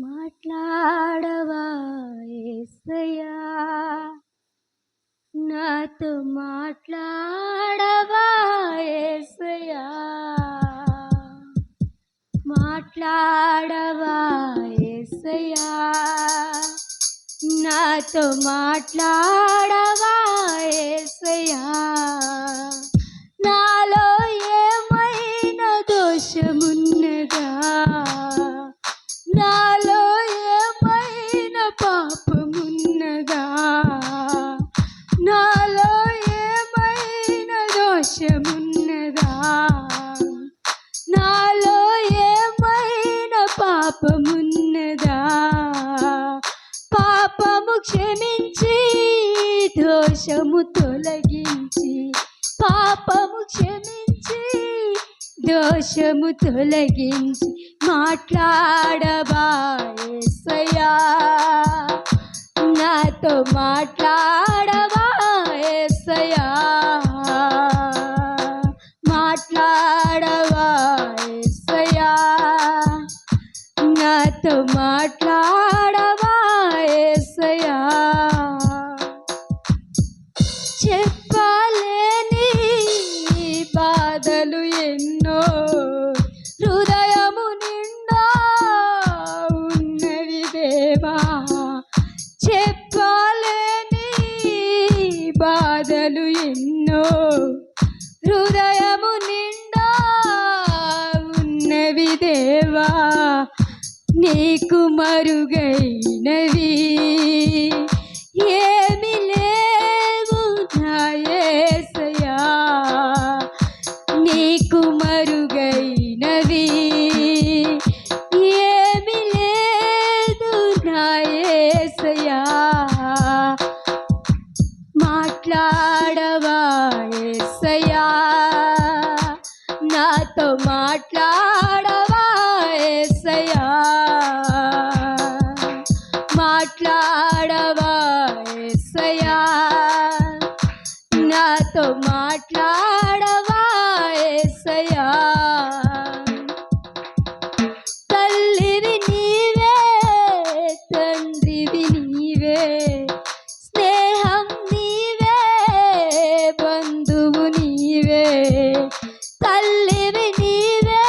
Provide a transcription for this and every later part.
మాట్లాడవా యేసయ్యా, నాతో మాట్లాడవా యేసయ్యా, మాట్లాడవా యేసయ్యా, నాతో మాట్లాడవా యేసయ్యా, నాలో ఏమైనా దోషమున్నదా, నాలో ఏమైనా పాపమున్నదా, నాలో ఏమైనా దోషమున్నదా, నాలో ఏమైనా పాపమున్నదా, పాపము క్షమించి దోషము తొలగించి, పాపము క్షమించి దోషము తొలగించి, మాట్లాడవా యేసయ్యా, నాతో మాట్లాడవా యేసయ్యా, మాట్లాడవా యేసయ్యా, నాతో మాట్లాడవా యేసయ్యా, చెప్పలేని బాధలు ఎన్నో హృదయము నిండా ఉన్నవి దేవా, చెప్పలేని బాధలు ఎన్నో హృదయము నిండా ఉన్నవి దేవా, నీకు మరుగైనవి ఏమి లేవు నా యేసయ్యా, నీకు మరుగైనవి ఏమి లేదు నా యేసయ్యా, మాట్లాడవా యేసయ్యా, నాతో మాట్లాడవా యేసయ్యా, మాట్లాడవా యేసయ్యా, నాతో మాట్లాడవా యేసయ్యా, తల్లివి నీవే, తండ్రివి నీవే, స్నేహం నీవే, బంధువు నీవే, తల్లివి నీవే,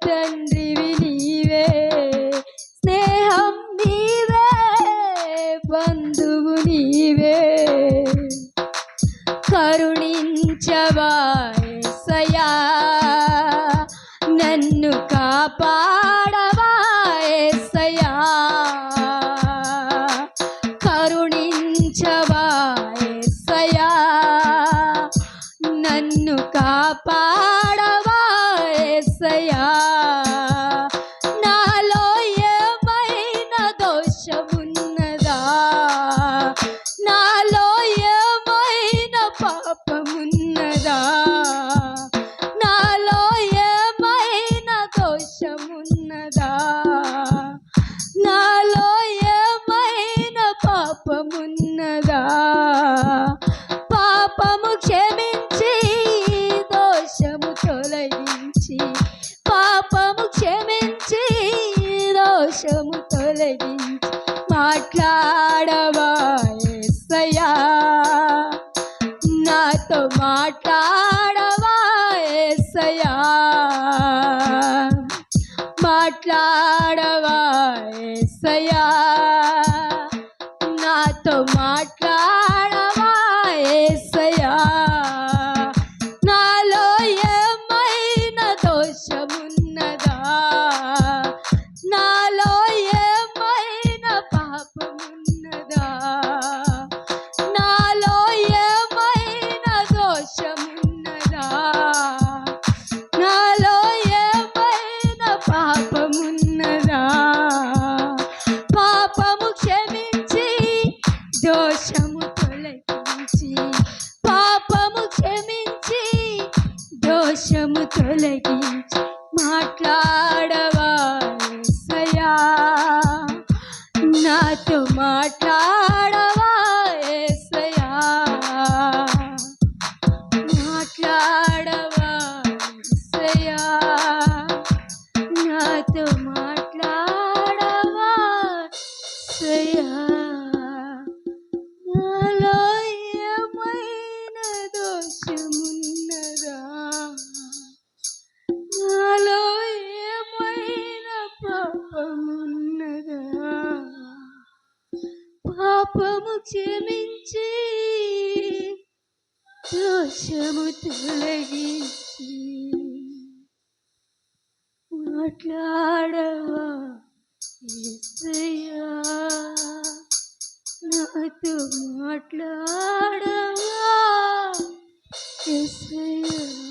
తండ్రివి నీవే, స్నేహం నీవే, బంధువు నీవే, కరుణించవా యేసయ్యా, నన్ను కాపాడవా యేసయ్యా, కరుణించవా యేసయ్యా, నన్ను కాపాడవా యేసయ్యా, నాలో ఏమైనా దోషమున్నదా, నాలో ఏమైనా పాపమున్నదా, నాలో ఏమైనా దోషమున్నదా, నాలో ఏమైనా పాపమున్నదా, పాపము క్షమించి దోషము తొలగించి, పాపము క్షమించి దోషము తొలగించి, మాట్లాడవా యేసయ్యా, నాతో మాట్లాడవా యేసయ్యా, మాట్లాడవా యేసయ్యా, నాతో మాట్లాడవా యేసయ్యా, నాలో ఏమైనా దోషమున్నదా, నాలో ఏమైనా పాపమున్నదా, నాలో ఏమైనా దోషమున్నదా, నాలో ఏమైనా పాపమున్నదా, పాపము క్షమించి దోషము తొలగించి, పాపము క్షమించి దోషము తొలగించి, మాట్లాడవా యేసయ్యా, నాతో మాట్లాడవా యేసయ్యా, మాట్లాడవా యేసయ్యా, నాతో మాట్లాడవా పాపము క్షమించి దోషము తొలగించి మాట్లాడవా యేసయ్యా, నాతో మాట్లాడవా యేసయ్యా.